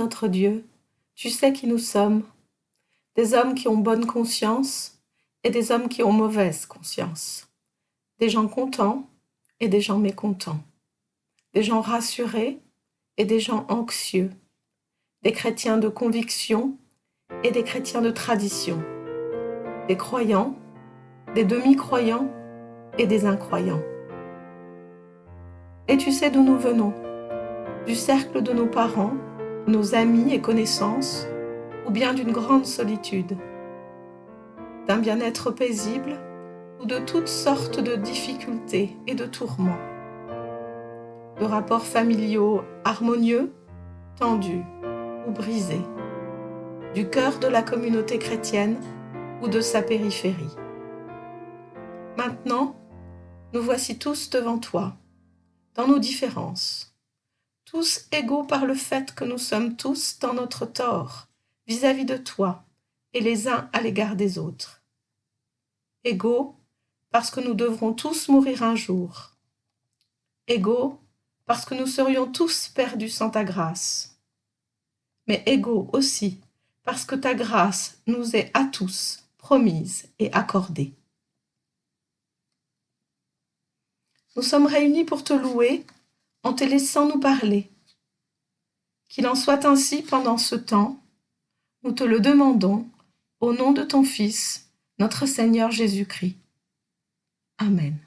notre Dieu, tu sais qui nous sommes, des hommes qui ont bonne conscience et des hommes qui ont mauvaise conscience, des gens contents et des gens mécontents, des gens rassurés et des gens anxieux, des chrétiens de conviction et des chrétiens de tradition, des croyants, des demi-croyants et des incroyants. Et tu sais d'où nous venons, du cercle de nos parents, de nos amis et connaissances, ou bien d'une grande solitude, d'un bien-être paisible ou de toutes sortes de difficultés et de tourments, de rapports familiaux harmonieux, tendus ou brisés, du cœur de la communauté chrétienne ou de sa périphérie. Maintenant, nous voici tous devant toi, dans nos différences, tous égaux par le fait que nous sommes tous dans notre tort vis-à-vis de toi et les uns à l'égard des autres. Égaux parce que nous devrons tous mourir un jour. Égaux parce que nous serions tous perdus sans ta grâce. Mais égaux aussi parce que ta grâce nous est à tous promise et accordée. Nous sommes réunis pour te louer en te laissant nous parler. Qu'il en soit ainsi pendant ce temps, nous te le demandons au nom de ton Fils, notre Seigneur Jésus-Christ. Amen.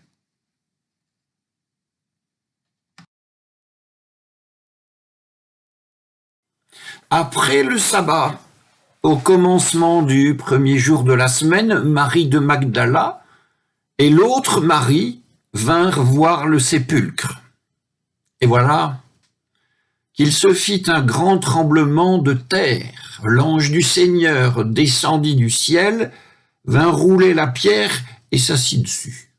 Après le sabbat, au commencement du premier jour de la semaine, Marie de Magdala et l'autre Marie vinrent voir le sépulcre. Et voilà qu'il se fit un grand tremblement de terre. L'ange du Seigneur descendit du ciel, vint rouler la pierre et s'assit dessus.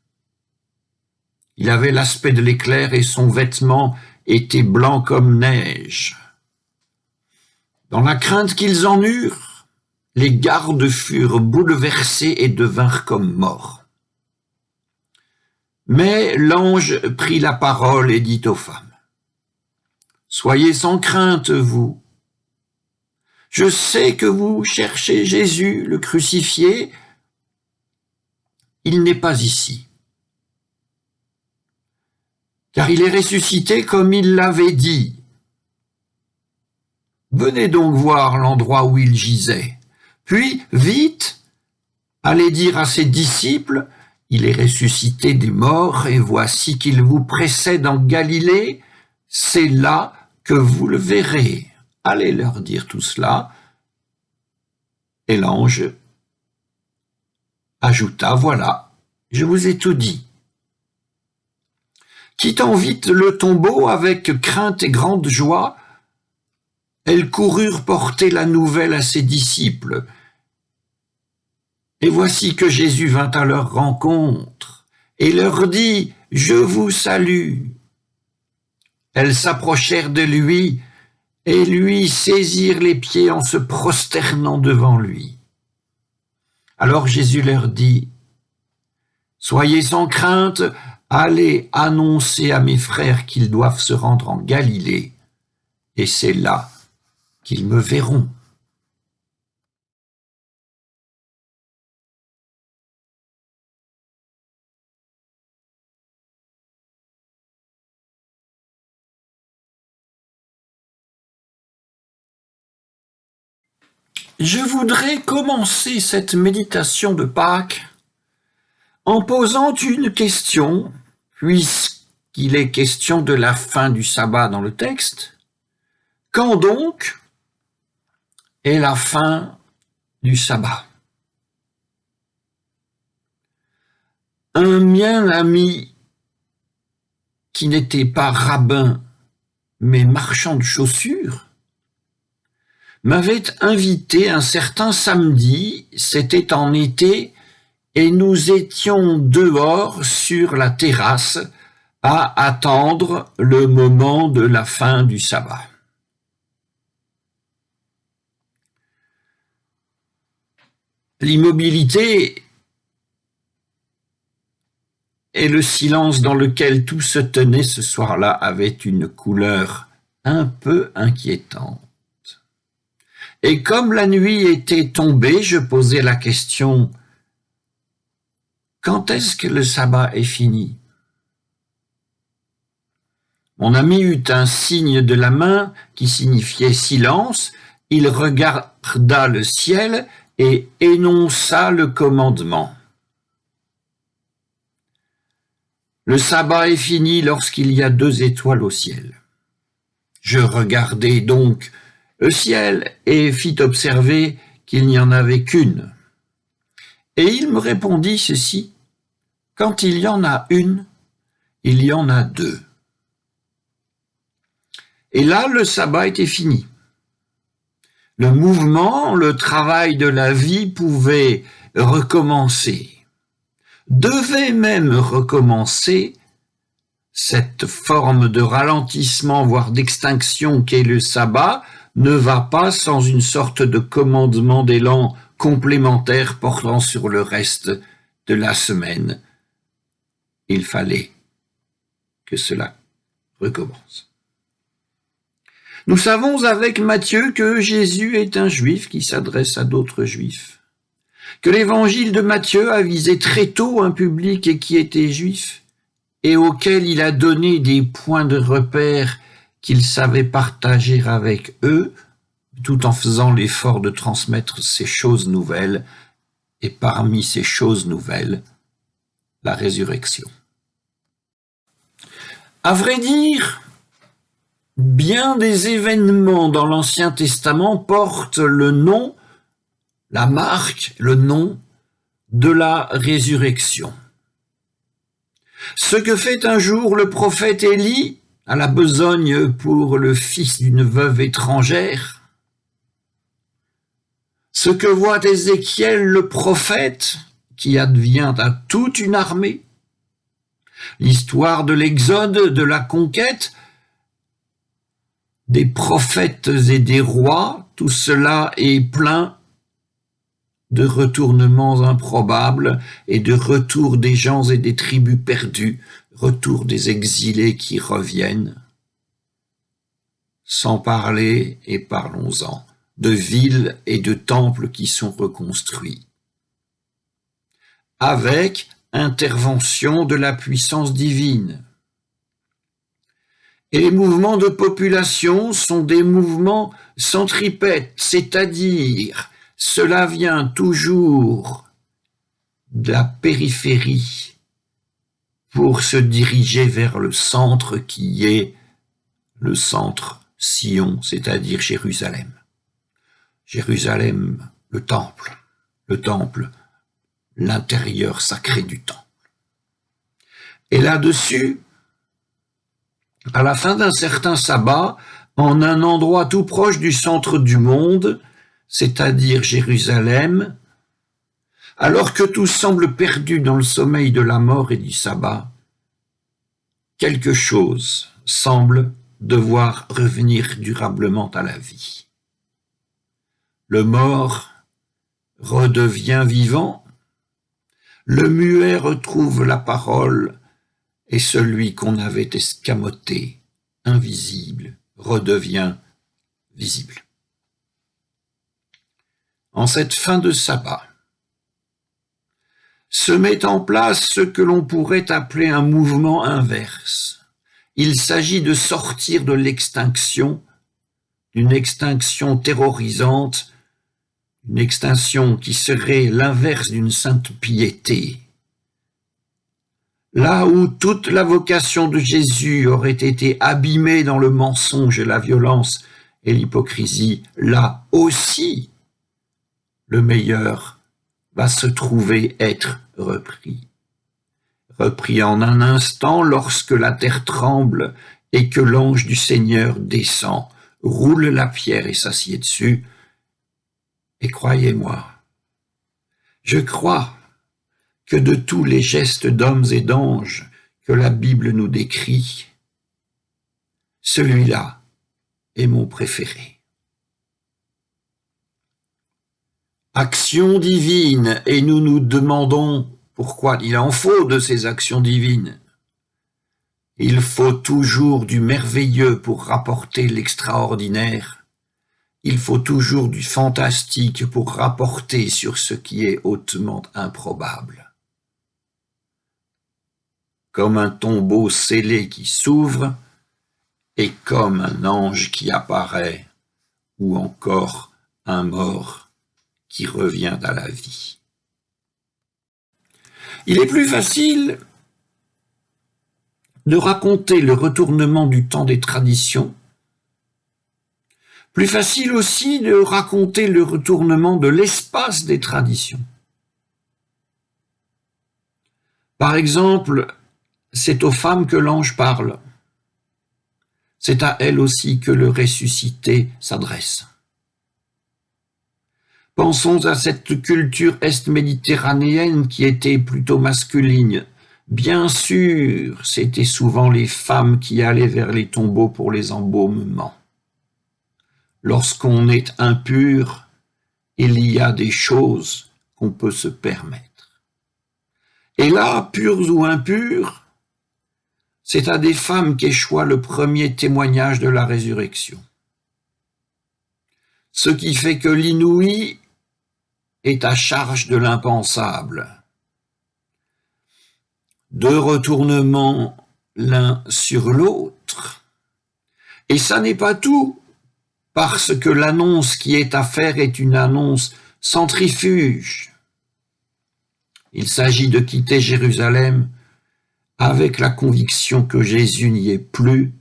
Il avait l'aspect de l'éclair et son vêtement était blanc comme neige. Dans la crainte qu'ils en eurent, les gardes furent bouleversés et devinrent comme morts. Mais l'ange prit la parole et dit aux femmes: « Soyez sans crainte, vous. Je sais que vous cherchez Jésus, le crucifié. Il n'est pas ici. Car il est ressuscité comme il l'avait dit. Venez donc voir l'endroit où il gisait. Puis, vite, allez dire à ses disciples: il est ressuscité des morts, et voici qu'il vous précède en Galilée. C'est là que vous le verrez. Allez leur dire tout cela. » Et l'ange ajouta: « Voilà, je vous ai tout dit. » Quittant vite le tombeau avec crainte et grande joie, elles coururent porter la nouvelle à ses disciples. Et voici que Jésus vint à leur rencontre et leur dit: « Je vous salue. » Elles s'approchèrent de lui et lui saisirent les pieds en se prosternant devant lui. Alors Jésus leur dit: « Soyez sans crainte, allez annoncer à mes frères qu'ils doivent se rendre en Galilée, et c'est là qu'ils me verront. » Je voudrais commencer cette méditation de Pâques en posant une question, puisqu'il est question de la fin du sabbat dans le texte. Quand donc est la fin du sabbat? Un mien ami qui n'était pas rabbin mais marchand de chaussures m'avait invité un certain samedi, c'était en été, et nous étions dehors sur la terrasse à attendre le moment de la fin du sabbat. L'immobilité et le silence dans lequel tout se tenait ce soir-là avaient une couleur un peu inquiétante. Et comme la nuit était tombée, je posais la question, quand est-ce que le sabbat est fini? Mon ami eut un signe de la main qui signifiait silence. Il regarda le ciel et énonça le commandement. Le sabbat est fini lorsqu'il y a 2 étoiles au ciel. Je regardai donc le ciel et fit observer qu'il n'y en avait qu'une. Et il me répondit ceci, quand il y en a une, il y en a 2. Et là, le sabbat était fini. Le mouvement, le travail de la vie pouvait recommencer, devait même recommencer. Cette forme de ralentissement, voire d'extinction qu'est le sabbat, ne va pas sans une sorte de commandement d'élan complémentaire portant sur le reste de la semaine. Il fallait que cela recommence. Nous savons avec Matthieu que Jésus est un juif qui s'adresse à d'autres juifs, que l'évangile de Matthieu a visé très tôt un public qui était juif et auquel il a donné des points de repère qu'il savait partager avec eux, tout en faisant l'effort de transmettre ces choses nouvelles, et parmi ces choses nouvelles, la résurrection. À vrai dire, bien des événements dans l'Ancien Testament portent le nom, la marque, le nom de la résurrection. Ce que fait un jour le prophète Élie à la besogne pour le fils d'une veuve étrangère, ce que voit Ézéchiel le prophète qui advient à toute une armée, l'histoire de l'Exode, de la conquête, des prophètes et des rois, tout cela est plein de retournements improbables et de retour des gens et des tribus perdues, retour des exilés qui reviennent. Sans parler, et parlons-en, de villes et de temples qui sont reconstruits. Avec intervention de la puissance divine. Et les mouvements de population sont des mouvements centripètes, c'est-à-dire cela vient toujours de la périphérie pour se diriger vers le centre qui est le centre Sion, c'est-à-dire Jérusalem. Jérusalem, le temple, l'intérieur sacré du temple. Et là-dessus, à la fin d'un certain sabbat, en un endroit tout proche du centre du monde, c'est-à-dire Jérusalem, alors que tout semble perdu dans le sommeil de la mort et du sabbat, quelque chose semble devoir revenir durablement à la vie. Le mort redevient vivant, le muet retrouve la parole, et celui qu'on avait escamoté, invisible, redevient visible. En cette fin de sabbat, se met en place ce que l'on pourrait appeler un mouvement inverse. Il s'agit de sortir de l'extinction, d'une extinction terrorisante, une extinction qui serait l'inverse d'une sainte piété. Là où toute la vocation de Jésus aurait été abîmée dans le mensonge et la violence et l'hypocrisie, là aussi, le meilleur va se trouver être repris. Repris en un instant lorsque la terre tremble et que l'ange du Seigneur descend, roule la pierre et s'assied dessus. Et croyez-moi, je crois que de tous les gestes d'hommes et d'anges que la Bible nous décrit, celui-là est mon préféré. Action divine, et nous nous demandons pourquoi il en faut de ces actions divines. Il faut toujours du merveilleux pour rapporter l'extraordinaire, il faut toujours du fantastique pour rapporter sur ce qui est hautement improbable. Comme un tombeau scellé qui s'ouvre, et comme un ange qui apparaît, ou encore un mort qui revient à la vie. Il est plus facile de raconter le retournement du temps des traditions, plus facile aussi de raconter le retournement de l'espace des traditions. Par exemple, c'est aux femmes que l'ange parle. C'est à elles aussi que le ressuscité s'adresse. Pensons à cette culture est-méditerranéenne qui était plutôt masculine. Bien sûr, c'était souvent les femmes qui allaient vers les tombeaux pour les embaumements. Lorsqu'on est impur, il y a des choses qu'on peut se permettre. Et là, pures ou impures, c'est à des femmes qu'échoit le premier témoignage de la résurrection. Ce qui fait que l'inouï est à charge de l'impensable. Deux retournements l'un sur l'autre. Et ça n'est pas tout, parce que l'annonce qui est à faire est une annonce centrifuge. Il s'agit de quitter Jérusalem avec la conviction que Jésus n'y est plus,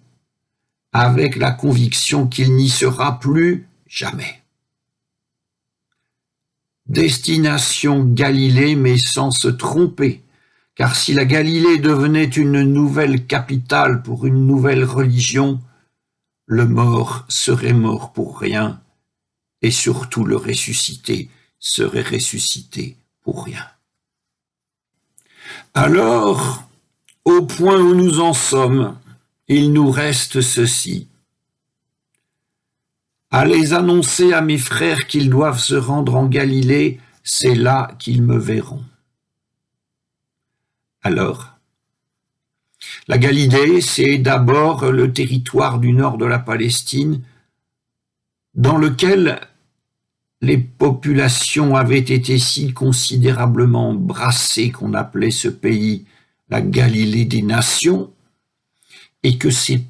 avec la conviction qu'il n'y sera plus jamais. Destination Galilée, mais sans se tromper, car si la Galilée devenait une nouvelle capitale pour une nouvelle religion, le mort serait mort pour rien, et surtout le ressuscité serait ressuscité pour rien. Alors, au point où nous en sommes, il nous reste ceci. Allez annoncer à mes frères qu'ils doivent se rendre en Galilée, c'est là qu'ils me verront. Alors, la Galilée, c'est d'abord le territoire du nord de la Palestine, dans lequel les populations avaient été si considérablement brassées qu'on appelait ce pays la Galilée des nations, et que ses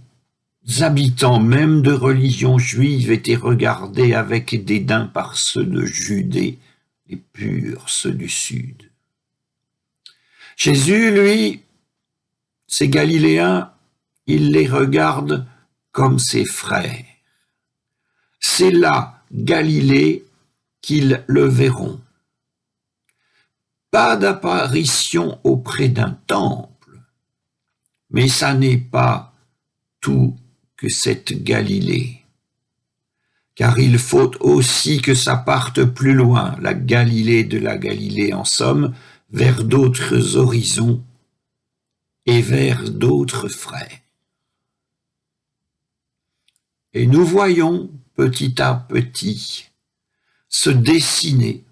habitants, même de religion juive, étaient regardés avec dédain par ceux de Judée, les purs, ceux du sud. Jésus, lui, ces Galiléens, il les regarde comme ses frères. C'est là, Galilée, qu'ils le verront. Pas d'apparition auprès d'un temple, mais ça n'est pas tout que cette Galilée. Car il faut aussi que ça parte plus loin, la Galilée de la Galilée en somme, vers d'autres horizons et vers d'autres frères. Et nous voyons petit à petit se dessiner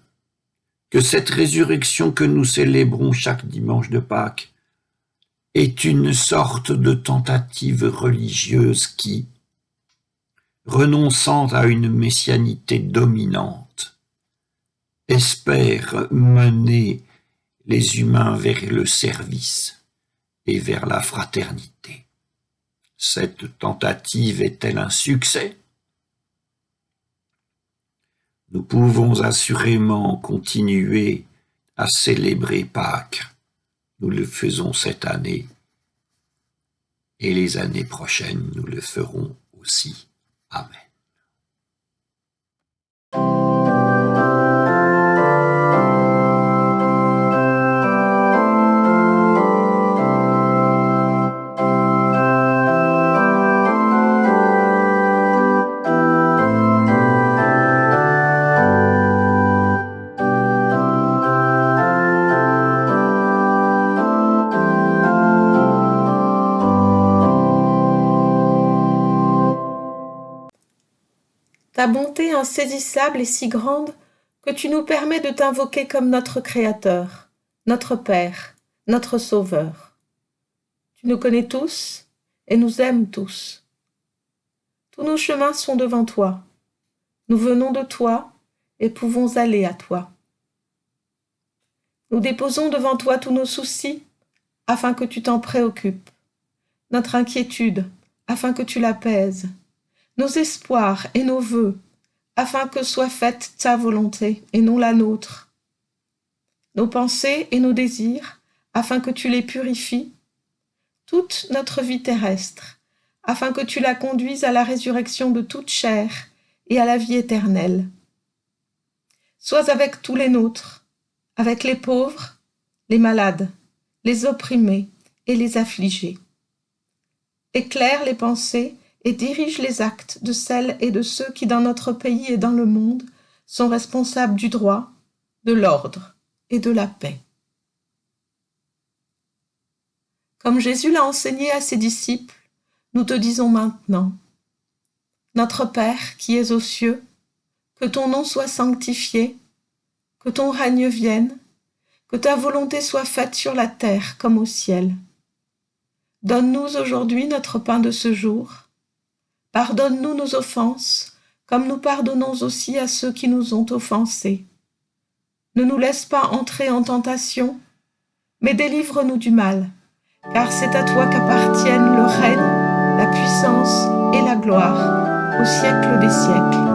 que cette résurrection que nous célébrons chaque dimanche de Pâques est une sorte de tentative religieuse qui, renonçant à une messianité dominante, espère mener les humains vers le service et vers la fraternité. Cette tentative est-elle un succès? Nous pouvons assurément continuer à célébrer Pâques. Nous le faisons cette année et les années prochaines, nous le ferons aussi. Amen. Ta bonté insaisissable est si grande que tu nous permets de t'invoquer comme notre Créateur, notre Père, notre Sauveur. Tu nous connais tous et nous aimes tous. Tous nos chemins sont devant toi. Nous venons de toi et pouvons aller à toi. Nous déposons devant toi tous nos soucis afin que tu t'en préoccupes, notre inquiétude afin que tu l'apaises, nos espoirs et nos vœux afin que soit faite ta volonté et non la nôtre, nos pensées et nos désirs afin que tu les purifies, toute notre vie terrestre afin que tu la conduises à la résurrection de toute chair et à la vie éternelle. Sois avec tous les nôtres, avec les pauvres, les malades, les opprimés et les affligés. Éclaire les pensées et dirige les actes de celles et de ceux qui, dans notre pays et dans le monde, sont responsables du droit, de l'ordre et de la paix. Comme Jésus l'a enseigné à ses disciples, nous te disons maintenant, Notre Père qui es aux cieux, que ton nom soit sanctifié, que ton règne vienne, que ta volonté soit faite sur la terre comme au ciel. Donne-nous aujourd'hui notre pain de ce jour. Pardonne-nous nos offenses, comme nous pardonnons aussi à ceux qui nous ont offensés. Ne nous laisse pas entrer en tentation, mais délivre-nous du mal, car c'est à toi qu'appartiennent le règne, la puissance et la gloire, au siècle des siècles.